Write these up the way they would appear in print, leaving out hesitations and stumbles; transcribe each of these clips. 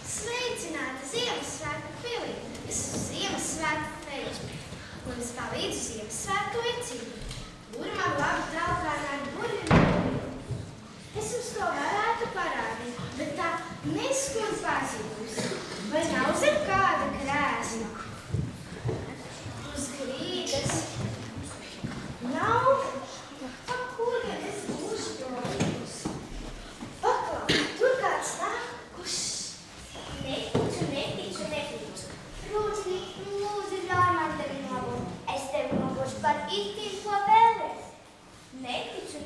Sveicināti Ziemassvētku pilī! Es esmu Ziemassvētku feja, un es palīdzu Ziemassvētku vecību. Buri man labi traukāni ar burviem. Es jums to varētu parādīt, bet tā neskur pazīmes. Vai nav zem kāda krēsla? Uz grīdas? Nav? Ak, kur gan es būšu domājus? Paklau, tur kāds nāk, kurš neticu. Lūdzu, ļauj man tevi nobūt. Es tevi nobūšu par itin, ko vēlies. Neticu.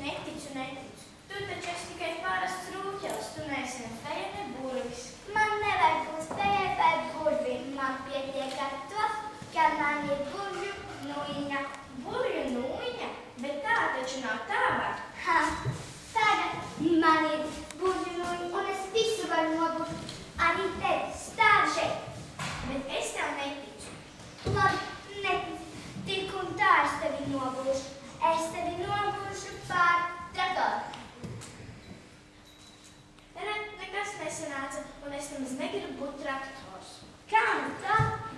Tu taču esi tikai parasts rūķels. Tu neesi ne feja, ne burvis. Man nevajag būt fejai vai burvim. Man pietiek ar to, ka man ir burvju nūjiņa. Burvju nūjiņa? Bet tā taču nav tava. Tagad man ir burvju nūjiņa, un es visu varu nobūt. Arī tevi stāv šeit. Bet es tev neticu. Labi, neticu. Tik un tā es tevi nobūšu. Es tevi nobūšu par traktoru. Nekas nesanāca, un es nemaz negribu būt traktors. Kā nu tā?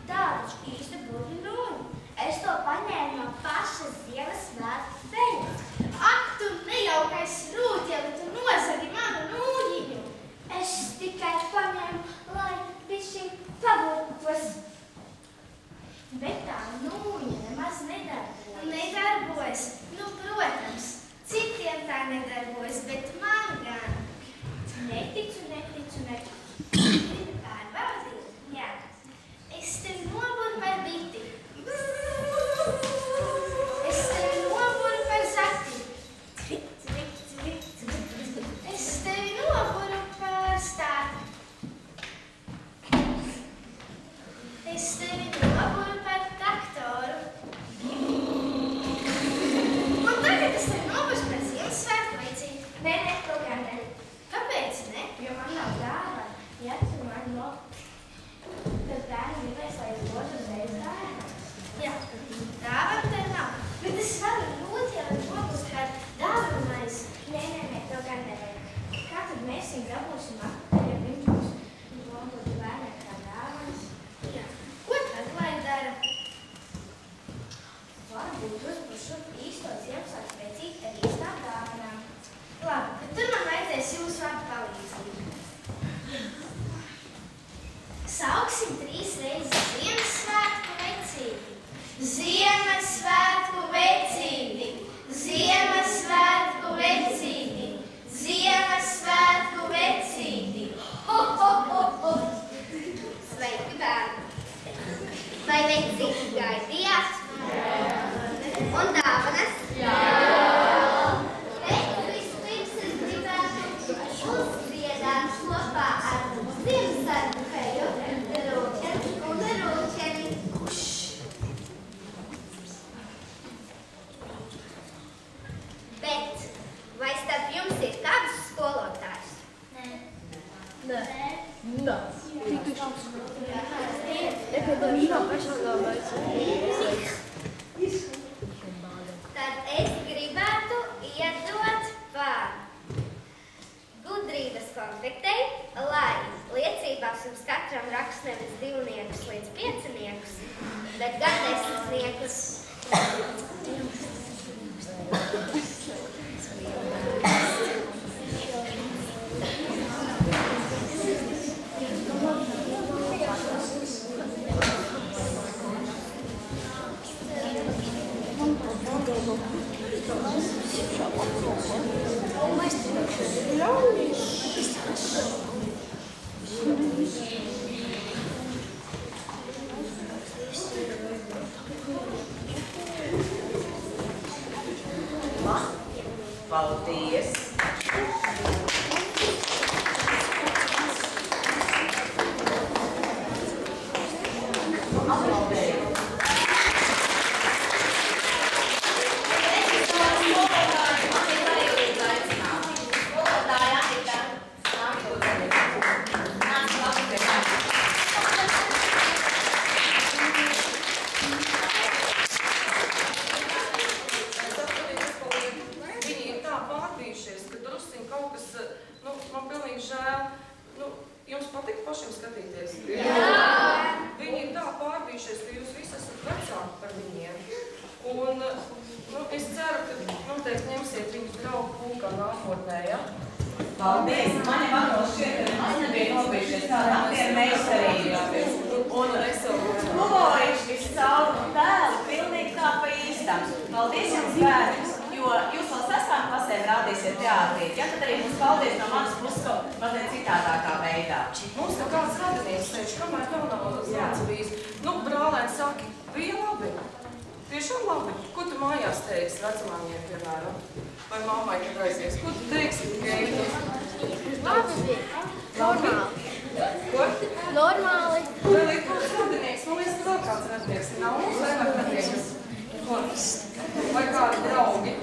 Tā taču īsta burvju nūjiņa. Es to paņēmu no pašas Ziemassvētku fejas. Ak, tu nejaukais rūķeli, tu nozagi manu nūjiņu! Es tikai paņēmu, lai bišķiņ pabūtos. Bet tā nūjiņa nemaz Nedarbojas. Nu, protams, citiem tā nedarbojas, bet man gan. Neticu. Gribi pārbaudīt? Jā. Es tevi noburu par biti. Es tevi noburu par zati. Es tevi noburu par stāti. Es tevi noburu par traktoru. Un tagad es tevi noburu par Ziemassvētku vecību. Nē, to gan ne. Kāpēc ne? Jo man nav dāvana. Ja tu man tad bērni gribēs, lai es došu uzreiz dāvana. Jā, dāvana tev nav. Bet es varu rūķeli nobust par dāvanu maizi. Nē, to gan nevajag. Kā tad mēs viņu dabūsim atpakaļ, ja viņš būs nobūtu bērniem kā dāvanas? Jā. Ko tad lai dara? Varbūt uzbūšu īsto Ziemassvētku vecīti ar īstām dāvanām. Labi, bet tur man vajadzēs jūsu vārdu palīdzību. Sauksim 3 reizes Ziemassvētku vecīti. Ziemassvētku vecīti. Ziemassvētku vecīti. Ziemassvētku vecīti. Ho, ho, ho, ho. Sveiki, bērni. Vai vecīti gaidījāt? Un dāvanas? Uzdziedāt kopā ar Ziemassvētku feju, rūķeli un rūķeli. Bet vai starp jums ir kāds skolotājs? Tad es gribētu iedot vārdu gudrības konfektei, lai liecībās jums katram raksta nevis 2 līdz 5, bet gan 10. patika pašiem skatīties? Jā! Viņi ir tā pārbījušies, ka jūs visi esat vecāki par viņiem. Un es ceru, ka noteikti ņemsiet viņus draugu pulkā nākotnē, ja? Paldies! Man jau atkal šķiet, ka nemaz nebija nobijušies tāda aktieru meistarība. Un humoriši viscaur un tēli pilnīgi tā pa īstam. Paldies jums, bērni, jo jūs vēl 6. klasē rādīsiet teātrī. Ja tad arī mums paldies no manas puses kaut mazliet citādākā veidā. Mums tā kāds radinieks teica, kamēr vēl nav tāds bijis. Brālēni saki, bija labi. Tiešām labi. Ko tu mājās teiksi vecumāņiem, piemēram? Vai mammai, kad aizies? Ko tu teiksi, Keita? Labi bija. Normāli. Ko? Normāli. Vēl ir kāds radinieks? Man liekas, ka vēl kāds radinieks. Nav mums vēl radinieks. Vai kādi draugi?